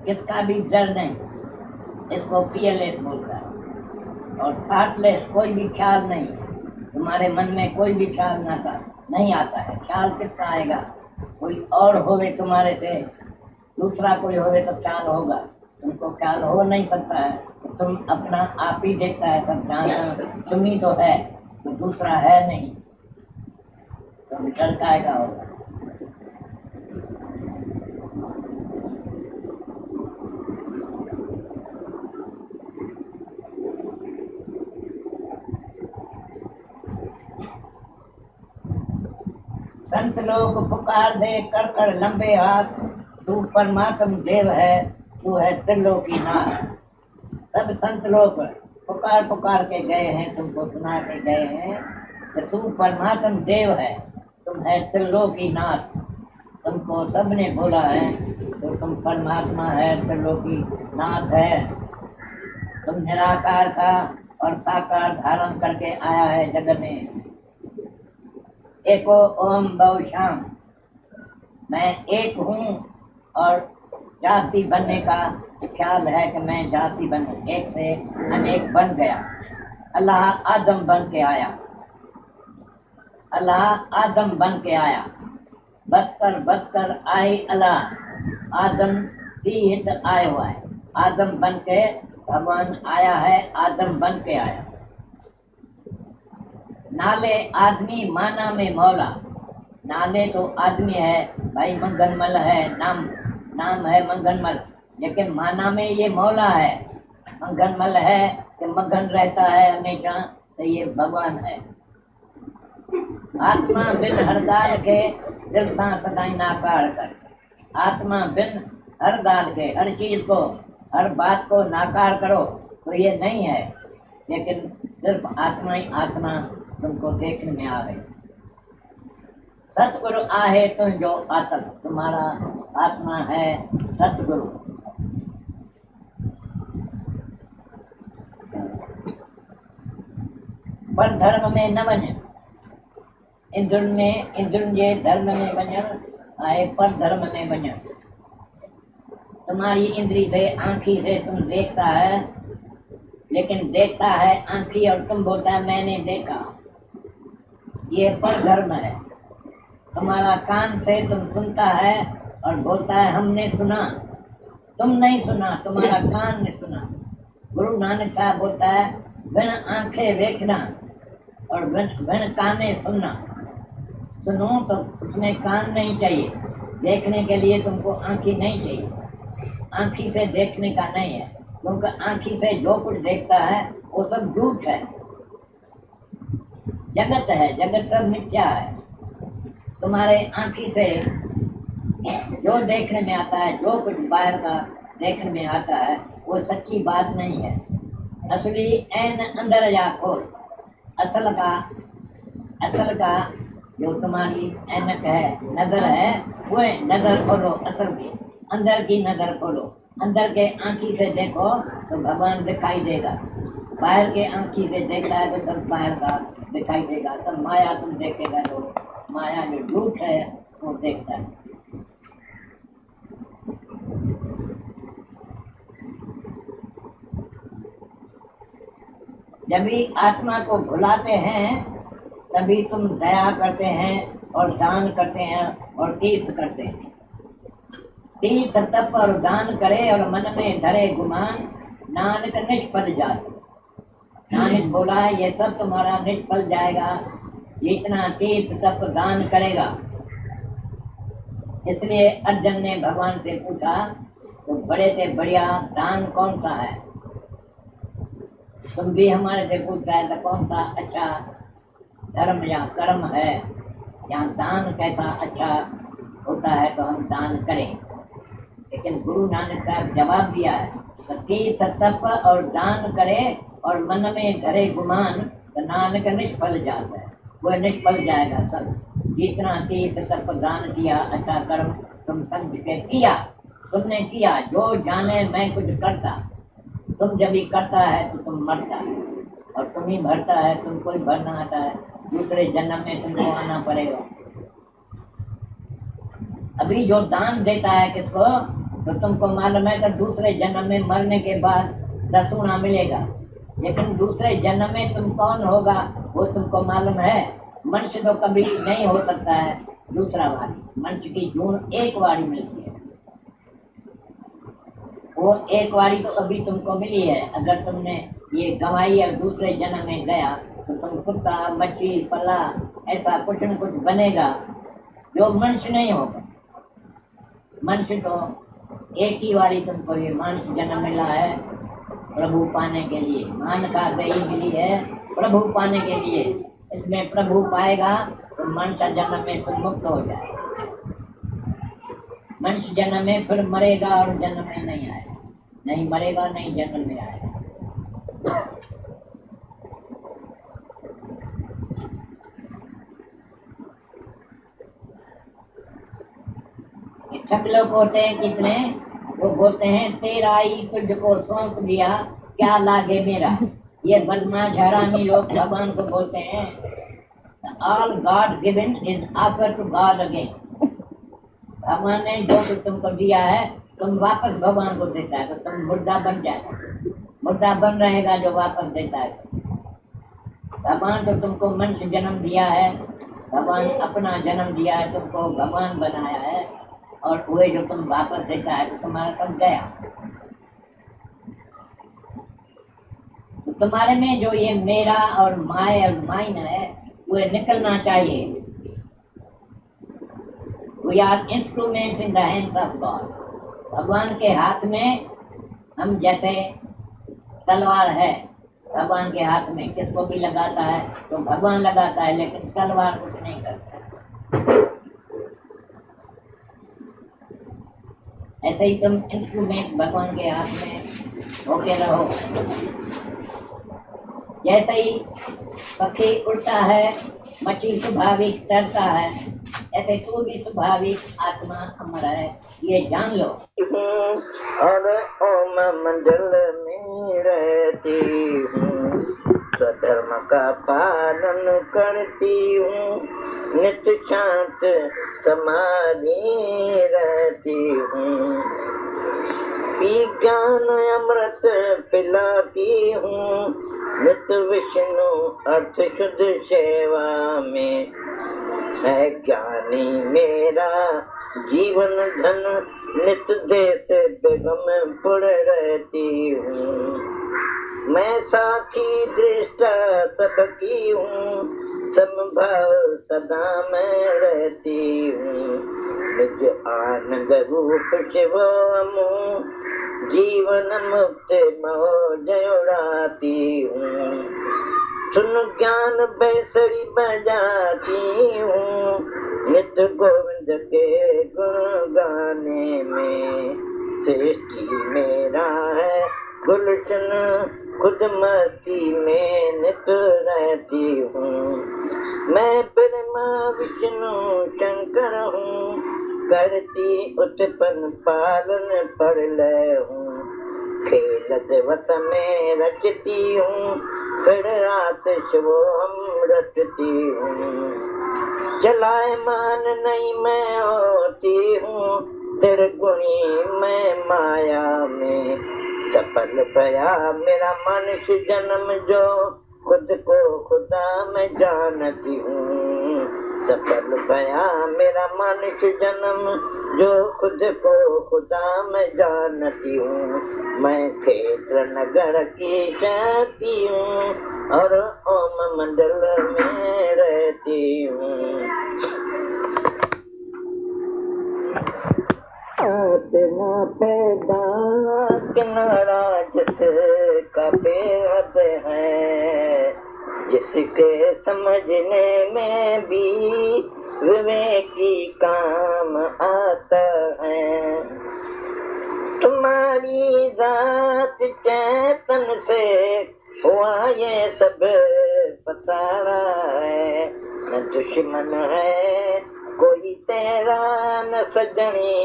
Speaker 4: किसका भी डर नहीं, इसको फियरलेस बोलता है। और थॉटलेस, कोई भी ख्याल नहीं, तुम्हारे मन में कोई भी ख्याल नहीं आता है। ख्याल किसका आएगा? कोई और होवे तुम्हारे से, दूसरा कोई होवे तो ख्याल होगा, तुमको ख्याल हो नहीं सकता है। तो तुम अपना आप ही देखता है, सब जानता तुम ही तो है, तो दूसरा है नहीं, तो डर काएगा होगा। संत लोग पुकार दे कर कर लंबे हाथ, तू परमात्म देव है, तू है त्रिलोकी नाथ। सब संत लोग पुकार पुकार के गए हैं, तुमको सुना के गए हैं कि तू परमात्म देव है, तुम है त्रिलोकी नाथ। तुमको सबने बोला है तो तुम परमात्मा है, त्रिलोकी नाथ है। तुम निराकार का और साकार धारण करके आया है जगत में। एको ओम बहु श्याम, मैं एक हूँ और जाति बनने का ख्याल है कि मैं जाति बन, एक से अनेक बन गया। अल्लाह आदम बन के आया, अल्लाह आदम बन के आया, बस कर आई अल्लाह। आदम ही हित आया हुआ है, आदम बन के भगवान आया है, आदम बन के आया। नाले आदमी माना में मौला, नाले तो आदमी है भाई, मंगनमल है, नाम है मंगनमल, लेकिन माना में ये मौला है। मंगनमल है कि मगन रहता है हमेशा, तो ये भगवान है। आत्मा बिन हरदाल के दिल सा सदाई नाकार कर, आत्मा बिन हर दाल के, हर चीज को, हर बात को नाकार करो तो ये नहीं है, लेकिन सिर्फ आत्मा ही आत्मा तुमको देखने में आ रही। सतगुरु आहे तुम जो आत्म, तुम्हारा आत्मा है सतगुरु। पर धर्म में न बने, इंद्रुन जे धर्म में बन आए, पर धर्म में बन। तुम्हारी इंद्री से, आंखी से तुम देखता है, लेकिन देखता है आंखी और तुम बोलता है मैंने देखा, ये पर धर्म है। तुम्हारा कान से तुम सुनता है और बोलता है हमने सुना, तुम नहीं सुना, तुम्हारा कान ने सुना। गुरु नानक साहब बोलता है बिन आंखें देखना और बिन काने सुनना। सुनो तो उसमें कान नहीं चाहिए, देखने के लिए तुमको आंखी नहीं चाहिए, आंखी से देखने का नहीं है, क्योंकि आंखी से जो कुछ देखता है वो सब झूठ है, जगत है, जगत सब मिथ्या है। तुम्हारे आंखी से जो देखने में आता है, जो कुछ बाहर का देखने में आता है, वो सच्ची बात नहीं है। असली ऐन अंदर जा खोल, असल का जो तुम्हारी ऐनक है, नजर है, वो नजर खोलो, असल की, अंदर की नजर खोलो। अंदर के आंखी से देखो तो भगवान दिखाई देगा, बाहर के आंखी से देखता है तो सब बाहर का दिखाई देगा। सब माया तुम देखेगा तो माया जो झूठ है वो देखता है। जब भी आत्मा को भुलाते हैं तभी तुम दया करते हैं और दान करते हैं और तीर्थ करते हैं। तीर्थ तप और दान करे और मन में धरे गुमान, नानक निष्फल जाए। नानक बोला ये सब तुम्हारा निष्फल जाएगा, जितना तीर्थ तप दान करेगा। इसलिए अर्जुन ने भगवान से पूछा तो बड़े से बढ़िया दान कौन सा है? तुम भी हमारे से पूछ रहे तो कौन सा अच्छा धर्म या कर्म है, या दान कैसा अच्छा होता है तो हम दान करें। लेकिन गुरु नानक साहब जवाब दिया है तो तीर्थ तप और दान करे और मन में धरे गुमान तो नानक निष्फल जाता है, वह निष्फल जाएगा सब। जितना तीर्थ तप दान किया, अच्छा कर्म तुम समझ के किया, तुमने किया, जो जाने मैं कुछ करता, तुम जब भी करता है तो तुम मरता है और तुम ही भरता है, तुमको ही भरना आता है, दूसरे जन्म में तुमको आना पड़ेगा। अभी जो दान देता है किसको तो तुमको मालूम है कि दूसरे जन्म में मरने के बाद दसुना मिलेगा, लेकिन दूसरे जन्म में तुम कौन होगा वो तुमको मालूम है। मनुष्य तो कभी नहीं हो सकता है दूसरा वारी, मनुष्य की जून एक वारी मिलती है, वो एक वारी तो अभी तुमको मिली है। अगर तुमने ये गंवाई और दूसरे जन्म में गया तो तुम कुत्ता, मच्छी, पल्ला ऐसा कुछ न कुछ बनेगा जो मनुष्य नहीं होगा। मनुष्य तो एक ही बारी तुमको ये मनुष्य जन्म मिला है प्रभु पाने के लिए, मान का दही मिली है प्रभु पाने के लिए। इसमें प्रभु पाएगा तो मनुष्य जन्म में तुम मुक्त हो जाए। मनुष्य जन्म में फिर मरेगा और जन्म में नहीं आएगा, नहीं मरेगा नहीं जन्म में आएगा। सब लोग होते हैं कितने, वो बोलते हैं तेरा ही तुझको सौंप दिया क्या लागे मेरा। ये बदमाश हरामी लोग भगवान को बोलते हैं all God given is offer to God again. भगवान ने जो कुछ तुमको दिया है तुम वापस भगवान को देता है, तो तुम मुर्दा बन जाए, मुर्दा बन रहेगा जो वापस देता है। भगवान तो तुमको मनुष्य जन्म दिया है, भगवान अपना जन्म दिया है, तुमको भगवान बनाया है, और हुए जो तुम वापस देता है तो तुम्हारा कब गया। तो तुम्हारे में जो ये मेरा और माय और माइन है वो निकलना चाहिए। We are instruments in the hands of God. भगवान के हाथ में हम जैसे तलवार है, भगवान के हाथ में किसको भी लगाता है तो भगवान लगाता है, लेकिन तलवार कुछ नहीं करता। ऐसे ही तुम इंस्ट्रूमेंट भगवान के हाथ में होके रहो। जैसे ही पक्षी उड़ता है, मछली स्वाभाविक तैरता है, ऐसे तू भी स्वाभाविक आत्मा अमर है, ये जान लो।
Speaker 5: और ओम मंडल में रहती हूँ, स्वधर्म का पालन करती हूँ, नित्य शांत समाधि रहती हूँ, ज्ञान अमृत पिलाती हूँ, नित्य विष्णु अर्थ शुद्ध सेवा में है ज्ञानी मेरा जीवन धन, नित्य देश बेगम पुर रहती हूँ, मैं साखी दृष्टा सबकी हूँ, समभाव सदा मैं रहती हूँ, निज आनंद रूप शिवमु जीवन मुक्त मौज उड़ाती हूँ, सुन ज्ञान बैसरी बजाती हूँ, नित्य गोविंद के गुण गाने में सृष्टि मेरा है गुलशन, खुद मस्ती में नित्य रहती हूँ, मैं ब्रह्मा विष्णु शंकर हूँ, करती उत्पन्न पालन प्रलय हूँ, खेल दिवस में रचती हूँ, फिर रात शिवो हम रचती हूँ, चलाए मान नहीं मैं होती हूँ, निर्गुणी मैं माया में सफल भया मेरा मनुष्य जन्म, जो खुद को खुदा मैं जानती हूँ, सफल भया मेरा मनुष्य जन्म, जो खुद को खुदा मैं जानती हूँ, मैं क्षेत्र नगर की जाती हूँ, और ओम मंडल में रहती हूँ, इतना पैदा किनारा जिसका बेहद है, जिसके समझने में भी विवेकी काम आता है, तुम्हारी जात चेतन से हुआ ये सब पता है, न दुश्मन है कोई तेरा न सजनी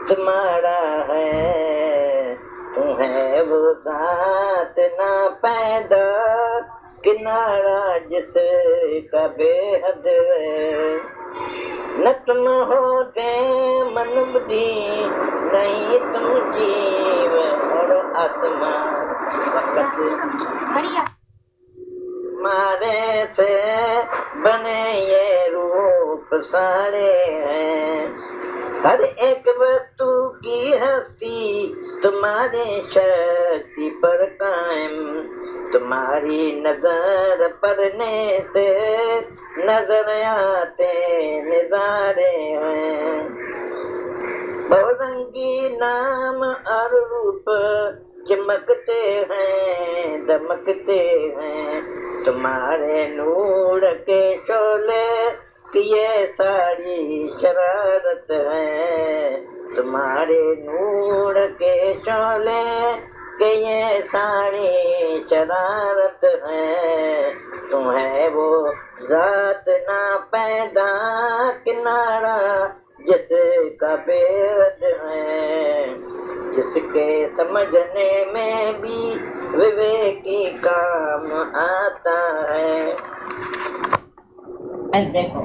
Speaker 5: तुम्हारा है, तुम्हें वो जात ना पैदा किनारा जिसका बेहद है, न तुम होते मन बुद्धि नहीं तुम जीव और आत्मा
Speaker 1: बढ़िया
Speaker 5: मारे से बने ये रूप सारे हैं, हर एक वस्तु की हस्ती तुम्हारे शक्ति पर कायम, तुम्हारी नजर पड़ने से नजर आते नजारे हैं, बहुरंगी नाम और रूप चमकते हैं दमकते हैं, तुम्हारे नूर के शोले ये सारी शरारत है, तुम्हारे नूर के शोले के ये सारी शरारत है, तुम्हें वो जात ना पैदा किनारा जिसका का भेद है, जिसके समझने में भी विवेकी काम आता है।
Speaker 4: बस देखो,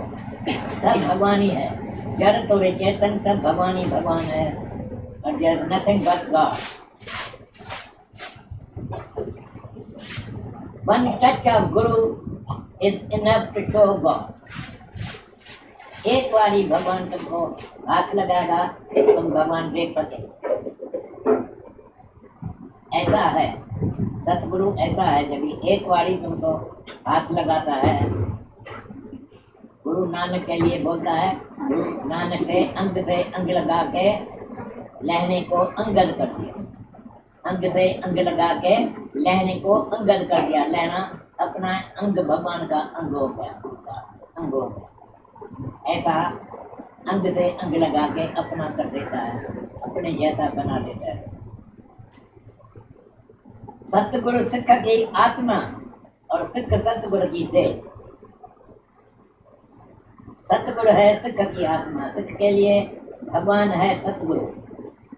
Speaker 4: सब भगवान ही है, जड़ तो चेतन सब भगवान ही भगवान है, और there is nothing but God. One touch of Guru is enough to show God. एक बारी भगवान तुमको हाथ लगाएगा तुम भगवान देख सके, ऐसा है सतगुरु, ऐसा है जब एक बारी तुमको हाथ लगाता है। गुरु नानक के लिए बोलता है, गुरु नानक ने अंग से अंग लगा के लहने को अंगद कर दिया, अंग से अंग लगा के लहने को अंगद कर दिया। लहना अपना अंग भगवान का अंग हो गया, अंग हो गया। ऐसा अंग से अंग लगा के अपना कर देता है, अपने जैसा बना देता है। सतगुरु सिख की आत्मा और सिख सतगुरु की देह। सतगुरु है सिख की आत्मा, सिख के लिए भगवान है सतगुरु,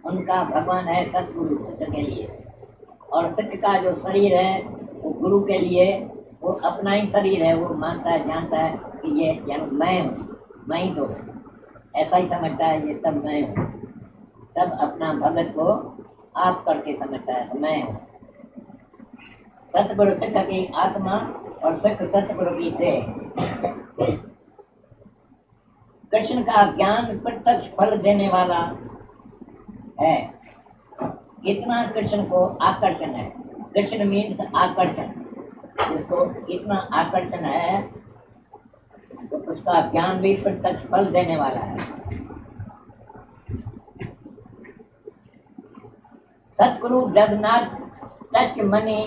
Speaker 4: उनका भगवान है सतगुरु सिख के लिए। और सिख का जो शरीर है वो गुरु के लिए वो अपना ही शरीर है, वो मानता है, जानता है कि ये मैं हूँ, मैं ही तो ऐसा ही समझता है, ये सब मैं हूँ, सब अपना भगत को आप करके समझता है, मैं हूँ। सतगुरु सिख की आत्मा और सिख सतगुरु की देह। कृष्ण का ज्ञान प्रत्यक्ष फल देने वाला है। इतना कृष्ण को आकर्षण है, कृष्ण मीन्स आकर्षण, उसको इतना आकर्षण है तो उसका ज्ञान भी प्रत्यक्ष फल देने वाला है। Satguru does not touch money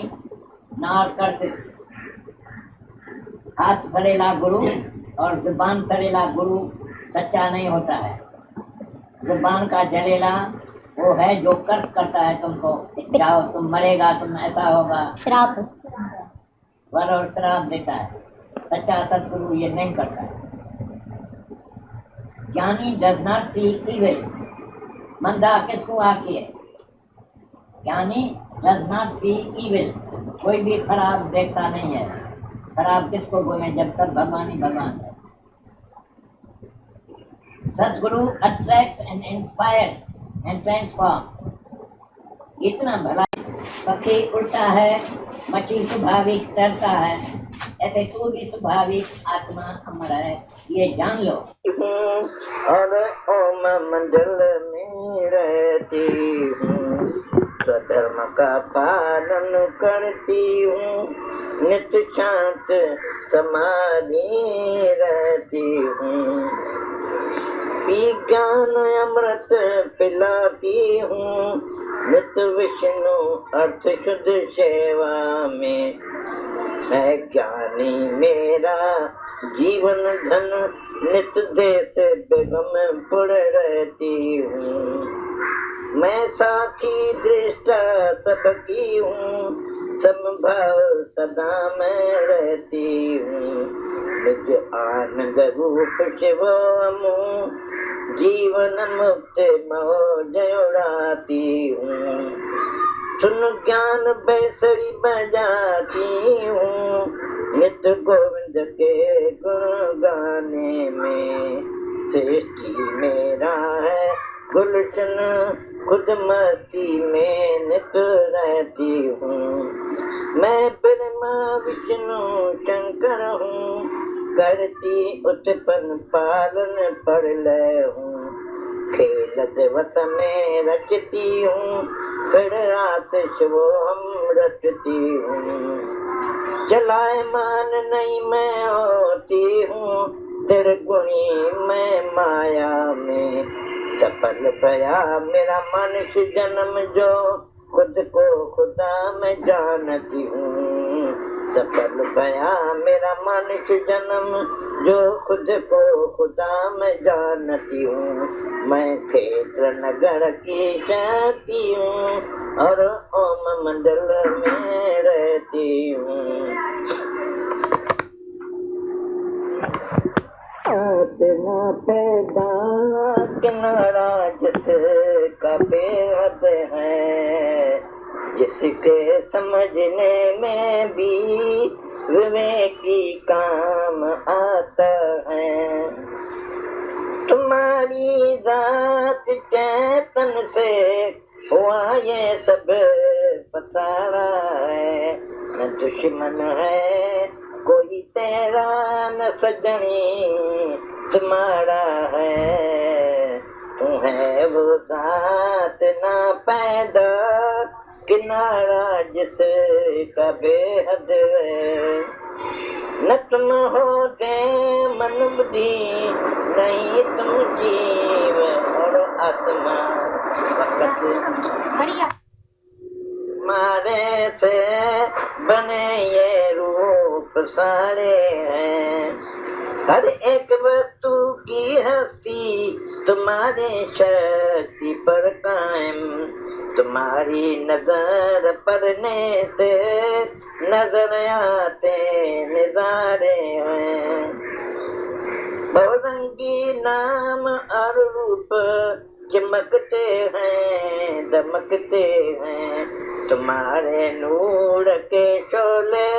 Speaker 4: not curse. हाथ सड़ेला गुरु और जुबान सड़ेला गुरु सच्चा नहीं होता है। जुबान का जलेला वो है जो कर्ज करता है तुमको, जाओ तुम मरेगा, तुम ऐसा होगा,
Speaker 1: श्राप,
Speaker 4: वर और श्राप देता है। सच्चा सतगुरु ये नहीं करता है। ज्ञानी डज नॉट सी इविल। मंदा किसको आखी है? ज्ञानी डज नॉट सी इविल, कोई भी खराब देखता नहीं है। खराब किसको बोले जब तक भगवान ही भगवान है। सतगुरु attract and inspire and transform. इतना भला पक्षी उड़ता है, मछली स्वाभाविक तैरता है, ऐसे तू भी स्वाभाविक आत्मा अमर है, ये जान लो।
Speaker 5: और ओम मंडल में रहती हूँ, स्वधर्म का पालन करती हूँ, नित्य शांत समाधि रहती हूँ, ज्ञान अमृत पिलाती हूँ, नित्य विष्णु अर्थ शुद्ध सेवा में है ज्ञानी मेरा जीवन धन, नित्य देश बेगम पुर रहती हूँ, मैं साखी दृष्टा सबकी हूँ, समभाव सदा मैं रहती हूँ, निज आनंद रूप शिवमु, जीवन मुक्त मौज उड़ाती हूँ, सुन ज्ञान बैसरी बजाती हूँ, नित्य गोविंद के गुण गाने में सृष्टि मेरा है गुलशन, खुद मस्ती में नित रहती हूँ, मैं ब्रह्मा विष्णु शंकर हूँ, करती उत्पन्न पालन पर लय हूँ, खेल देवत में रचती हूँ, फिर रात शिवो हम रचती हूँ, चलाए मान नहीं मैं होती हूँ, निर्गुणी मैं माया में सफल भया मेरा मनुष्य जन्म, जो खुद को खुदा मैं जानती हूँ, सफल भया मेरा मनुष्य जन्म, जो खुद को खुदा मैं जानती हूँ, मैं क्षेत्र नगर की जाती हूँ और ओम मंडल में रहती हूँ। न पैदा किनारा जिसका बेहद है, जिसके समझने में भी विवेकी काम आता है। तुम्हारी जात चेतन से हुआ ये सब पसारा है, न दुश्मन है कोई तेरा न सजनी तुम्हारा है। तू है वो जात ना पैदा किनारा जिसका बेहद है। न तुम होते मन बुद्धि नहीं तुम जीव और आत्मा वक़्त
Speaker 1: बढ़िया।
Speaker 5: मारे से बने ये रूप सारे हैं, हर एक वस्तु की हस्ती तुम्हारे शक्ति पर कायम। तुम्हारी नजर पड़ने से नजर आते नजारे हैं, बहुरंगी नाम और रूप चमकते हैं दमकते हैं। तुम्हारे नूर के शोले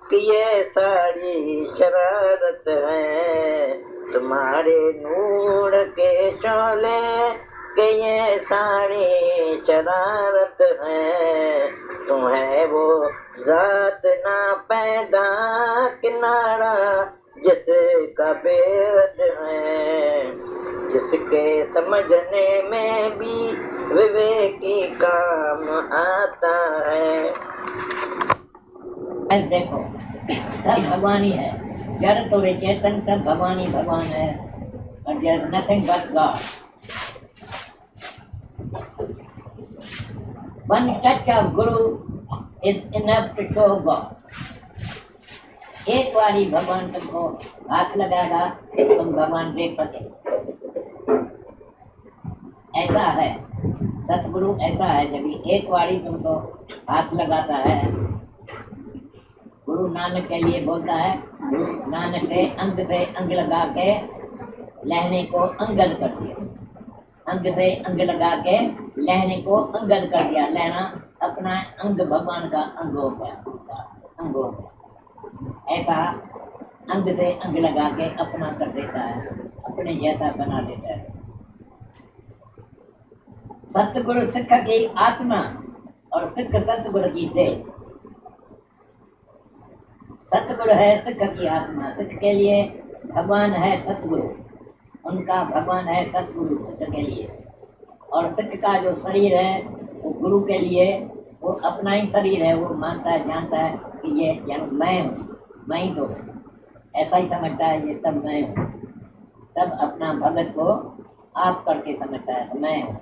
Speaker 5: की ये सारी शरारत है, तुम्हारे नूर के शोले के ये सारी शरारत है। तुम है वो जात ना पैदा किनारा जिसका बेहद है, जिसके समझने में भी विवेकी काम आता है।
Speaker 4: देखो सब भगवान ही है, जड़ तोड़े चेतन सब भगवान ही भगवान है, और there is nothing but God. One touch of Guru is enough to show God. एक बारी भगवान तुमको हाथ लगाएगा तुम भगवान देख सके, ऐसा है सतगुरु, ऐसा है जब एक बारी तुमको हाथ लगाता है। गुरु नानक के लिए बोलता है, गुरु नानक ने अंग से अंग लगा के लहने को अंगद कर दिया, अंग से अंग लगा के लहने को अंगद कर दिया। लहना अपना अंग भगवान का अंग हो गया, अंग हो गया। ऐसा अंग से अंग लगा के अपना कर देता है, अपने जैसा बना देता है। सतगुरु सिख की आत्मा और सिख सतगुरु की देह। सतगुरु है सिख की आत्मा, सिख के लिए भगवान है सतगुरु, उनका भगवान है सतगुरु सिख के लिए। और सिख का जो शरीर है वो गुरु के लिए वो अपना ही शरीर है, वो मानता है जानता है कि ये मैं हूँ, मैं ही तो ऐसा ही समझता है, ये सब मैं हूँ। सब अपना भगत को आप करके समझता है मैं हूँ।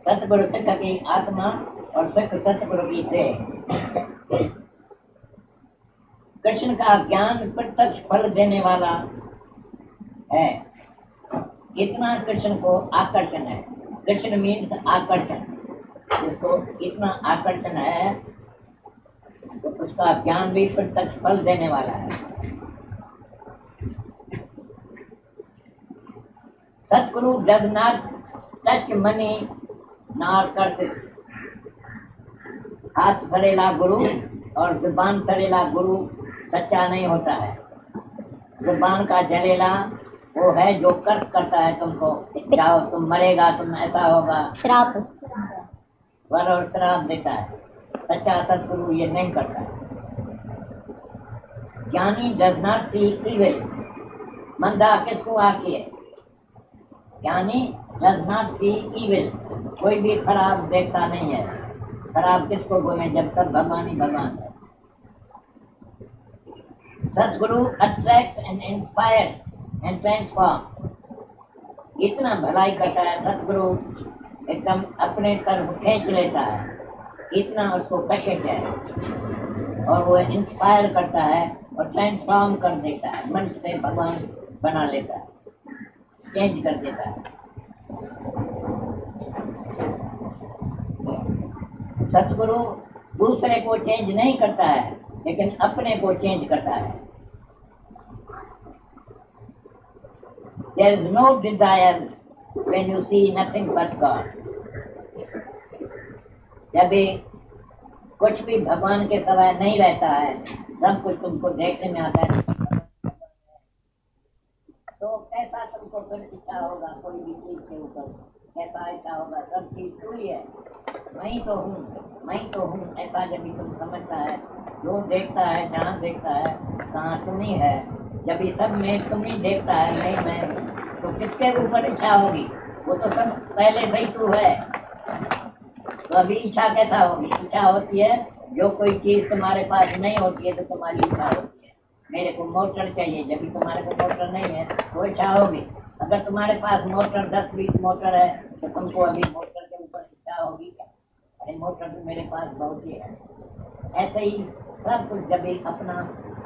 Speaker 4: सतगुरु सिख की आत्मा और सिख सतगुरु की देह। कृष्ण का ज्ञान प्रत्यक्ष फल देने वाला है। इतना कृष्ण को आकर्षण है, कृष्ण मीन्स आकर्षण, जिसको इतना आकर्षण है तो उसका ज्ञान भी प्रत्यक्ष फल देने वाला है। Satguru does not touch money nor curse. हाथ सड़ेला गुरु और जुबान सड़ेला गुरु सच्चा नहीं होता है। जुबान का जलेला वो है जो कर्ज करता है तुमको, जाओ तुम मरेगा, तुम ऐसा होगा,
Speaker 1: श्राप
Speaker 4: वर और श्राप देता है। सच्चा सतगुरु ये नहीं करता। ज्ञानी डज नॉट सी इविल। मंदा किसको आखी है? ज्ञानी डज नॉट सी इविल, कोई भी खराब देखता नहीं है। खराब किसको बोले जब तक भगवान ही भगवान है। सतगुरु attract and inspire and transform. इतना भलाई करता है सतगुरु, एकदम अपने तरफ खींच लेता है, इतना उसको कशिश है। और वो इंस्पायर करता है और ट्रांसफॉर्म कर देता है, मन से भगवान बना लेता है, चेंज कर देता है। सतगुरु दूसरे को चेंज नहीं करता है, लेकिन अपने को चेंज करता है। There is no desire when you see nothing but God. जब भी कुछ भी भगवान के सिवाय नहीं रहता है, सब कुछ तुमको देखने में आता है, तो कैसा तुमको फिर इच्छा होगा कोई भी चीज के ऊपर? कैसा इच्छा होगा? सब चीज तू ही है, मैं ही तो हूँ, मैं ही तो हूँ। ऐसा जब भी तुम समझता है, जो देखता है, जहाँ देखता है, कहाँ तुम ही है। जब भी सब में तुम ही देखता है, नहीं मैं हूँ, तो किसके ऊपर इच्छा होगी? वो तो सब पहले से ही तू है, तो अभी इच्छा कैसा होगी? इच्छा होती है जो कोई चीज तुम्हारे पास नहीं होती है तो तुम्हारी इच्छा होती है। मेरे को मोटर चाहिए, जब भी तुम्हारे को मोटर नहीं है तो इच्छा होगी। अगर तुम्हारे पास मोटर 10-20 मोटर है तो तुमको अभी मोटर के ऊपर इच्छा होगी क्या? अरे मोटर तो मेरे पास बहुत ही है। ऐसे ही सब कुछ जब भी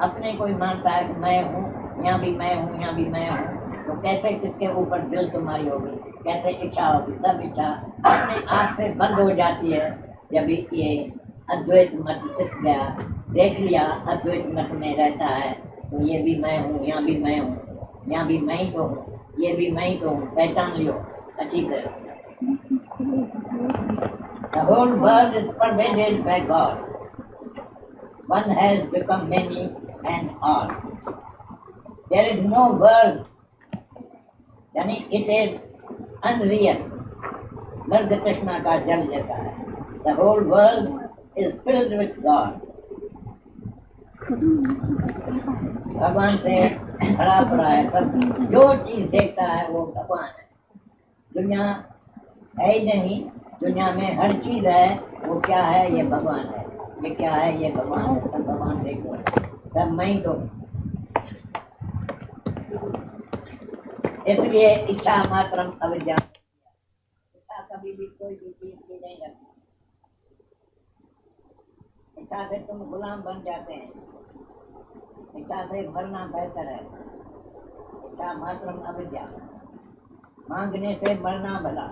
Speaker 4: अपने कोई मानता है कि मैं हूँ, यहाँ भी मैं हूँ, यहाँ भी मैं हूँ, तो कैसे किसके ऊपर दिल तुम्हारी होगी? कैसे इच्छा होगी? सब इच्छा अपने आप से बंद हो जाती है। जब ये अद्वैत मत सीख गया, देख लिया अद्वैत मत में रहता है, तो ये भी मैं हूँ, यहाँ भी मैं हूँ, यहाँ भी मैं ही तो हूँ, ये भी मैं ही तो हूँ। पहचान लियो अच्छी तरह। The whole world is pervaded by God. One has become many and all. There is no world, यानी it is unreal. मर्द कृष्णा का जल जैसा है। The whole world is filled with God. भगवान से भरा पड़ा है सब, जो चीज देखता है वो भगवान है। दुनिया है ही नहीं, दुनिया में हर चीज है, वो क्या है? ये भगवान है। ये क्या है? ये भगवान है। सब भगवान देखो, सब मैं ही तो। इसलिए इच्छा मात्रम अविद्या। इच्छा कभी भी कोई भी चीज की नहीं लगती। इच्छा से तुम गुलाम बन जाते हैं। इच्छा से मरना बेहतर है। इच्छा मात्रम अविद्या। मांगने से मरना भला।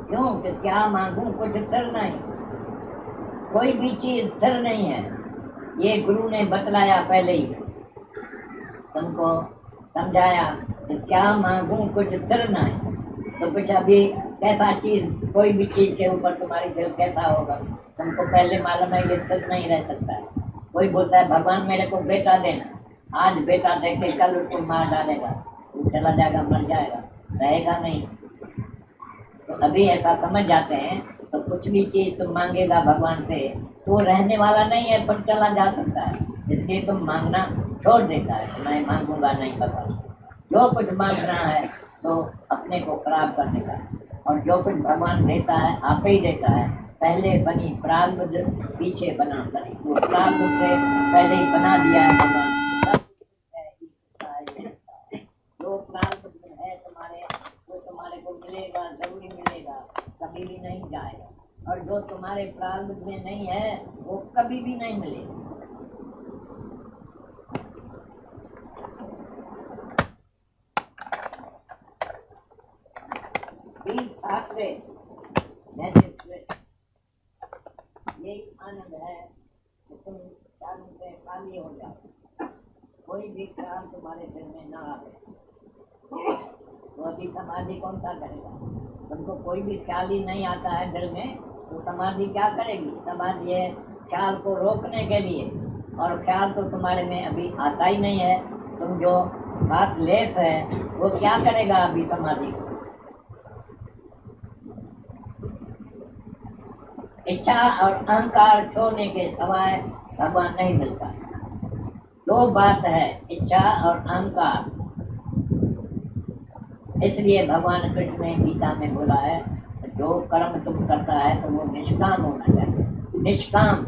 Speaker 4: क्यों? कि क्या मांगू? कुछ स्थिर नहीं, कोई भी चीज स्थिर नहीं है। ये गुरु ने बतलाया पहले ही, तुमको समझाया कि क्या मांगू, कुछ स्थिर नहीं। तो कुछ अभी कैसा चीज, कोई भी चीज के ऊपर तुम्हारी दिल कैसा होगा तुमको पहले मालूम है। ये स्थिर नहीं रह सकता है। कोई बोलता है भगवान मेरे को बेटा देना, आज बेटा दे के कल उसको मार डालेगा, वो चला जाएगा, मर जाएगा, रहेगा नहीं। तो अभी ऐसा समझ जाते हैं, तो कुछ भी चीज तुम मांगेगा भगवान से तो रहने वाला नहीं है, पर चला जा सकता है। इसलिए तुम मांगना छोड़ देता है, मैं मांगूंगा नहीं भगवान। जो कुछ मांगना है तो अपने को खराब करने का, और जो कुछ भगवान देता है आप ही देता है। पहले बनी प्रारब्ध, पीछे बना शरीर। तो प्रारब्ध से पहले ही बना दिया है भगवान। जो प्रारब्ध में है तुम्हारे, वो तुम्हारे को मिलेगा, जरूरी मिलेगा, कभी भी नहीं जाएगा। और जो तुम्हारे प्रारब्ध में नहीं है वो कभी भी नहीं मिलेगा। यही आनंद है कि तुम ख्यालों से खाली हो जाओ, कोई भी ख्याल तुम्हारे दिल में ना आवे। तो अभी समाधि कौन सा करेगा? तुमको कोई भी ख्याल ही नहीं आता है दिल में, तो समाधि क्या करेगी? समाधि है ख्याल को रोकने के लिए, और ख्याल तो तुम्हारे में अभी आता ही नहीं है। तुम जो बात लेस है वो क्या करेगा अभी समाधि को? इच्छा और अहंकार छोड़ने के सिवाय भगवान नहीं मिलता। दो बात है, इच्छा और अहंकार। इसलिए भगवान कृष्ण ने गीता में बोला है, जो कर्म तुम करता है तो वो निष्काम होना चाहिए। निष्काम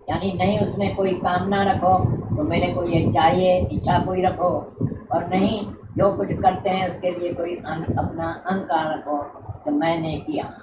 Speaker 4: यानी नहीं उसमें कोई कामना रखो, तो मेरे को ये चाहिए, इच्छा कोई रखो, और नहीं जो कुछ करते हैं उसके लिए कोई अपना अहंकार रखो, तो मैंने किया।